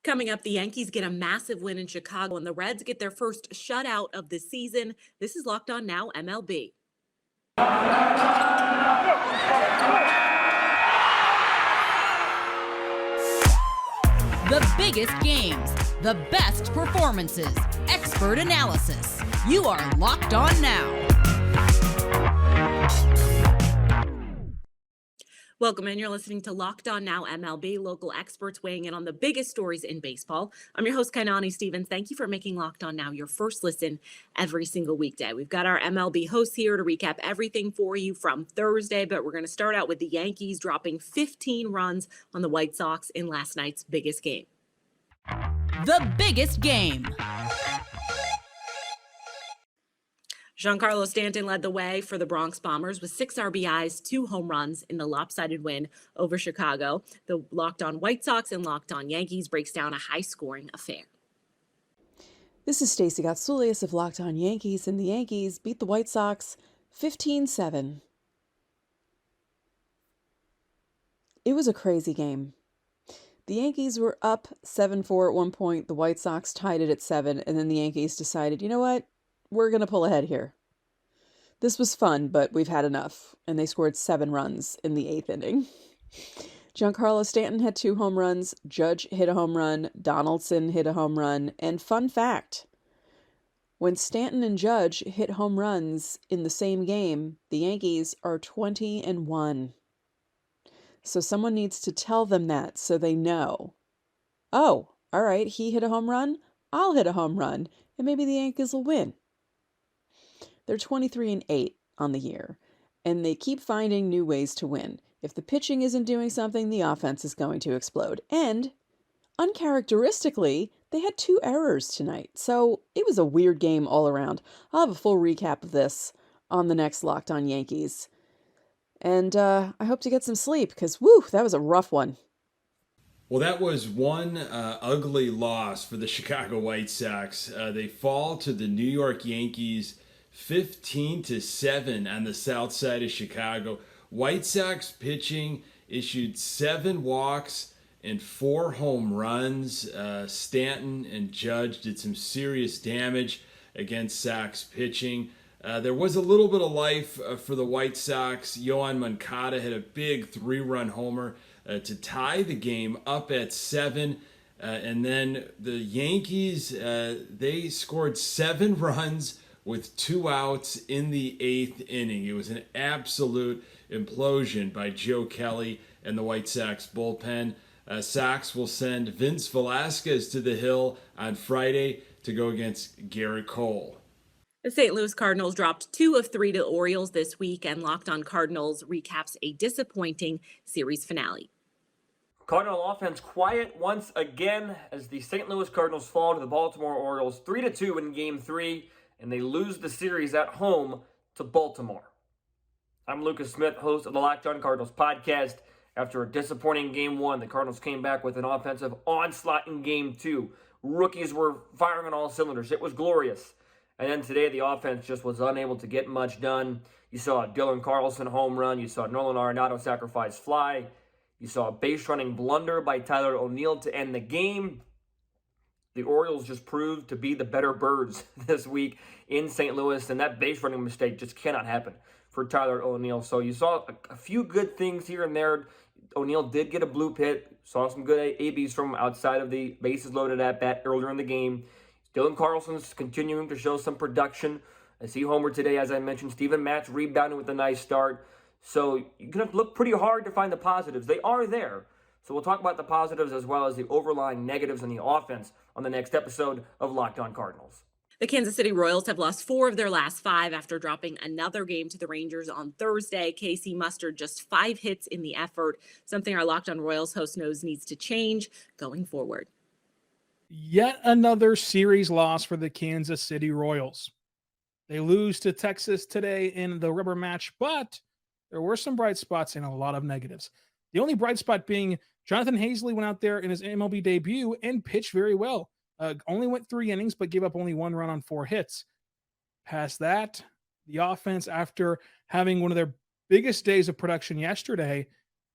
Coming up, the Yankees get a massive win in Chicago and the Reds get their first shutout of the season. This is Locked On Now MLB. The biggest games, the best performances, expert analysis. You are Locked On Now. Welcome in. You're listening to Locked On Now MLB, local experts weighing in on the biggest stories in baseball. I'm your host, Kainani Stevens. Thank you for making Locked On Now your first listen every single weekday. We've got our MLB hosts here to recap everything for you from Thursday, but we're going to start out with the Yankees dropping 15 runs on the White Sox in last night's biggest game. The biggest game. Giancarlo Stanton led the way for the Bronx Bombers with 6 RBIs, 2 home runs in the lopsided win over Chicago. The Locked On White Sox and Locked On Yankees breaks down a high-scoring affair. This is Stacey Gotsoulias of Locked On Yankees, and the Yankees beat the White Sox 15-7. It was a crazy game. The Yankees were up 7-4 at one point. The White Sox tied it at 7, and then the Yankees decided, you know what? We're going to pull ahead here. This was fun, but we've had enough. And they scored 7 runs in the 8th inning. Giancarlo Stanton had 2 home runs. Judge hit a home run. Donaldson hit a home run. And fun fact, when Stanton and Judge hit home runs in the same game, the Yankees are 20-1. So someone needs to tell them that so they know. Oh, all right, he hit a home run. I'll hit a home run. And maybe the Yankees will win. They're 23-8 on the year, and they keep finding new ways to win. If the pitching isn't doing something, the offense is going to explode. And uncharacteristically, they had 2 errors tonight, so it was a weird game all around. I'll have a full recap of this on the next Locked On Yankees. And I hope to get some sleep, because, woo, that was a rough one. Well, that was one ugly loss for the Chicago White Sox. They fall to the New York Yankees 15-7 on the south side of Chicago. White Sox pitching issued 7 walks and 4 home runs. Stanton and Judge did some serious damage against Sox pitching. There was a little bit of life for the White Sox. Yoan Moncada had a big 3-run homer to tie the game up at 7. And then the Yankees, they scored 7 runs with 2 outs in the 8th inning. It was an absolute implosion by Joe Kelly and the White Sox bullpen. Sox will send Vince Velasquez to the hill on Friday to go against Garrett Cole. The St. Louis Cardinals dropped 2 of 3 to Orioles this week, and Locked On Cardinals recaps a disappointing series finale. Cardinal offense quiet once again as the St. Louis Cardinals fall to the Baltimore Orioles 3-2 in Game 3, and they lose the series at home to Baltimore. I'm Lucas Smith, host of the Locked On Cardinals podcast. After a disappointing Game 1, the Cardinals came back with an offensive onslaught in Game 2. Rookies were firing on all cylinders. It was glorious. And then today, the offense just was unable to get much done. You saw a Dylan Carlson home run. You saw Nolan Arenado sacrifice fly. You saw a base-running blunder by Tyler O'Neill to end the game. The Orioles just proved to be the better birds this week in St. Louis, and that base-running mistake just cannot happen for Tyler O'Neill. So you saw a few good things here and there. O'Neill did get a bloop hit. Saw some good ABs from outside of the bases loaded at bat earlier in the game. Dylan Carlson's continuing to show some production. I see homer today, as I mentioned. Steven Matz rebounding with a nice start. So you're going to look pretty hard to find the positives. They are there. So we'll talk about the positives as well as the overlying negatives in the offense on the next episode of Locked On Cardinals. The Kansas City Royals have lost 4 of their last 5 after dropping another game to the Rangers on Thursday. Casey mustered just 5 hits in the effort, something our Locked On Royals host knows needs to change going forward. Yet another series loss for the Kansas City Royals. They lose to Texas today in the rubber match, but there were some bright spots and a lot of negatives. The only bright spot being Jonathan Hazley went out there in his MLB debut and pitched very well. Only went 3 innings, but gave up only 1 run on 4 hits. Past that, the offense, after having one of their biggest days of production yesterday,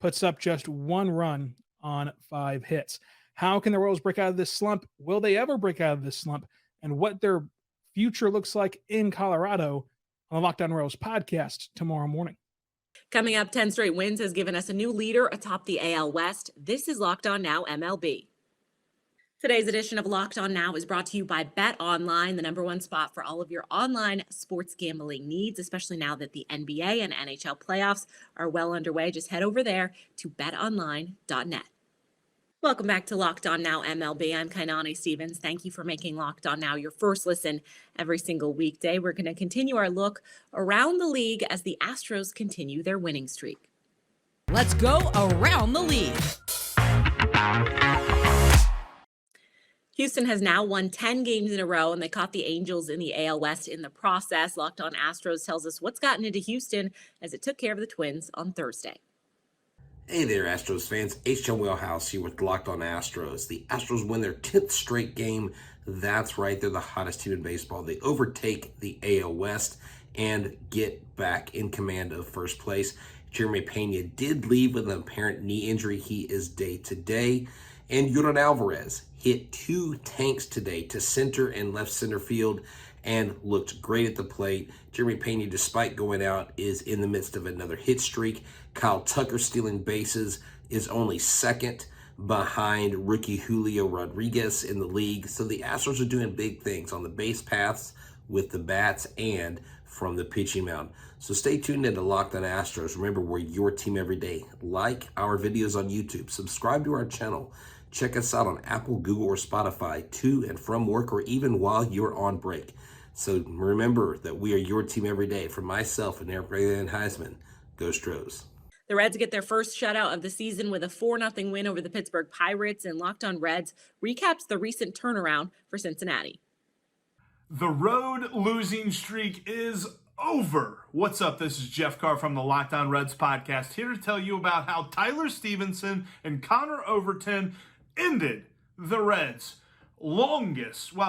puts up just 1 run on 5 hits. How can the Royals break out of this slump? Will they ever break out of this slump? And what their future looks like in Colorado on the Locked On Royals podcast tomorrow morning. Coming up, 10 straight wins has given us a new leader atop the AL West. This is Locked On Now MLB. Today's edition of Locked On Now is brought to you by Bet Online, the #1 spot for all of your online sports gambling needs, especially now that the NBA and NHL playoffs are well underway. Just head over there to betonline.net. Welcome back to Locked On Now MLB. I'm Kainani Stevens. Thank you for making Locked On Now your first listen every single weekday. We're going to continue our look around the league as the Astros continue their winning streak. Let's go around the league. Houston has now won 10 games in a row, and they caught the Angels in the AL West in the process. Locked On Astros tells us what's gotten into Houston as it took care of the Twins on Thursday. Hey there, Astros fans. H.L. Wheelhouse here with Locked On Astros. The Astros win their 10th straight game. That's right, they're the hottest team in baseball. They overtake the AL West and get back in command of first place. Jeremy Pena did leave with an apparent knee injury. He is day-to-day. And Yordan Alvarez hit 2 tanks today to center and left center field and looked great at the plate. Jeremy Pena, despite going out, is in the midst of another hit streak. Kyle Tucker stealing bases is only second behind rookie Julio Rodriguez in the league. So the Astros are doing big things on the base paths with the bats and from the pitching mound. So stay tuned into Locked On Astros. Remember, we're your team every day. Like our videos on YouTube. Subscribe to our channel. Check us out on Apple, Google, or Spotify to and from work or even while you're on break. So remember that we are your team every day. For myself and Eric Ray Heisman, go Stros. The Reds get their first shutout of the season with a 4-0 win over the Pittsburgh Pirates, and Locked On Reds recaps the recent turnaround for Cincinnati. The road losing streak is over. What's up? This is Jeff Carr from the Locked On Reds podcast, here to tell you about how Tyler Stevenson and Connor Overton ended the Reds'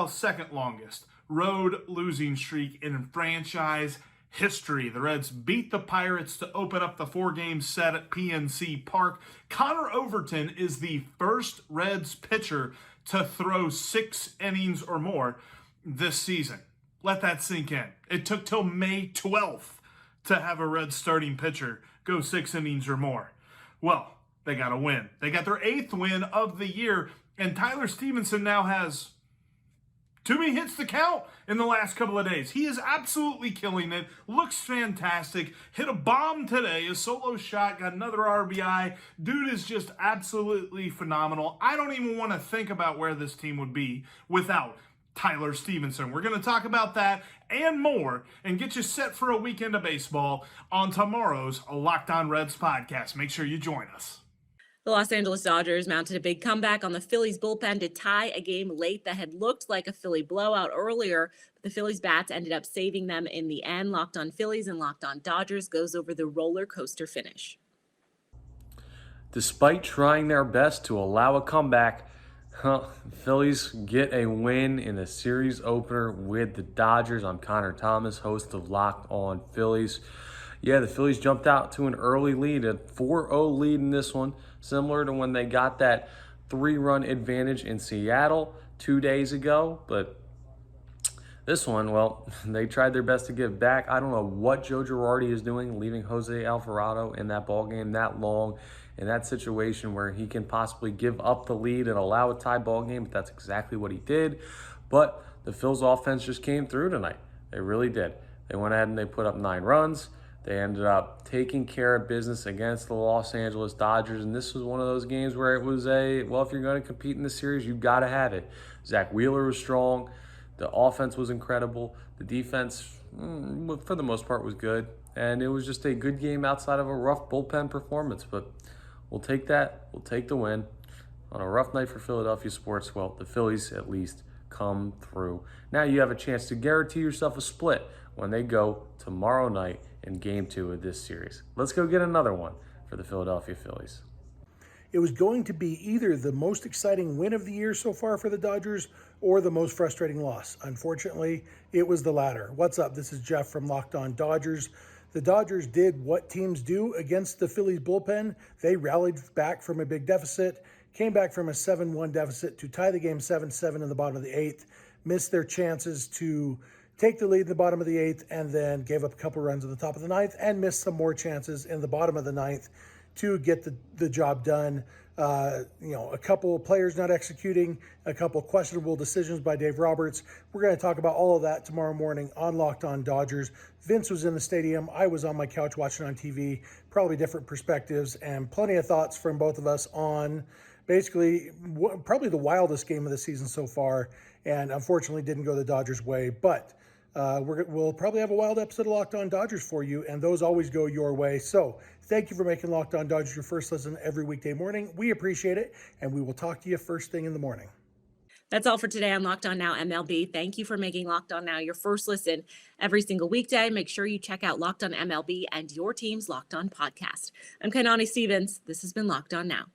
second longest road losing streak in franchise history. The Reds beat the Pirates to open up the 4-game set at PNC Park. Connor Overton is the first Reds pitcher to throw 6 innings or more this season. Let that sink in. It took till May 12th to have a Reds starting pitcher go 6 innings or more. Well, they got a win. They got their 8th win of the year, and Tyler Stevenson now has too many hits to count in the last couple of days. He is absolutely killing it. Looks fantastic. Hit a bomb today. A solo shot. Got another RBI. Dude is just absolutely phenomenal. I don't even want to think about where this team would be without Tyler Stevenson. We're going to talk about that and more and get you set for a weekend of baseball on tomorrow's Locked On Reds podcast. Make sure you join us. The Los Angeles Dodgers mounted a big comeback on the Phillies bullpen to tie a game late that had looked like a Philly blowout earlier, but the Phillies bats ended up saving them in the end. Locked On Phillies and Locked On Dodgers goes over the roller coaster finish. Despite trying their best to allow a comeback, Phillies get a win in the series opener with the Dodgers. I'm Connor Thomas, host of Locked On Phillies. Yeah, the Phillies jumped out to an early lead, a 4-0 lead in this one, similar to when they got that 3-run advantage in Seattle 2 days ago. But this one, well, they tried their best to give back. I don't know what Joe Girardi is doing, leaving Jose Alvarado in that ballgame that long, in that situation where he can possibly give up the lead and allow a tie ball game, but that's exactly what he did. But the Phil's offense just came through tonight. They really did. They went ahead and they put up 9 runs. They ended up taking care of business against the Los Angeles Dodgers, and this was one of those games where it was if you're going to compete in this series, you've got to have it. Zach Wheeler was strong. The offense was incredible. The defense, for the most part, was good. And it was just a good game outside of a rough bullpen performance. But we'll take that. We'll take the win. On a rough night for Philadelphia sports, well, the Phillies at least come through. Now you have a chance to guarantee yourself a split when they go tomorrow night in Game 2 of this series. Let's go get another one for the Philadelphia Phillies. It was going to be either the most exciting win of the year so far for the Dodgers or the most frustrating loss. Unfortunately, it was the latter. What's up? This is Jeff from Locked On Dodgers. The Dodgers did what teams do against the Phillies bullpen. They rallied back from a big deficit, came back from a 7-1 deficit to tie the game 7-7 in the bottom of the 8th, missed their chances to take the lead in the bottom of the 8th, and then gave up a couple runs at the top of the 9th and missed some more chances in the bottom of the 9th to get the job done. A couple of players not executing, a couple of questionable decisions by Dave Roberts. We're going to talk about all of that tomorrow morning on Locked On Dodgers. Vince was in the stadium. I was on my couch watching on TV. Probably different perspectives and plenty of thoughts from both of us on basically probably the wildest game of the season so far, and unfortunately didn't go the Dodgers' way. But we'll probably have a wild episode of Locked On Dodgers for you, and those always go your way. So thank you for making Locked On Dodgers your first listen every weekday morning. We appreciate it, and we will talk to you first thing in the morning. That's all for today on Locked On Now MLB. Thank you for making Locked On Now your first listen every single weekday. Make sure you check out Locked On MLB and your team's Locked On podcast. I'm Kainani Stevens. This has been Locked On Now.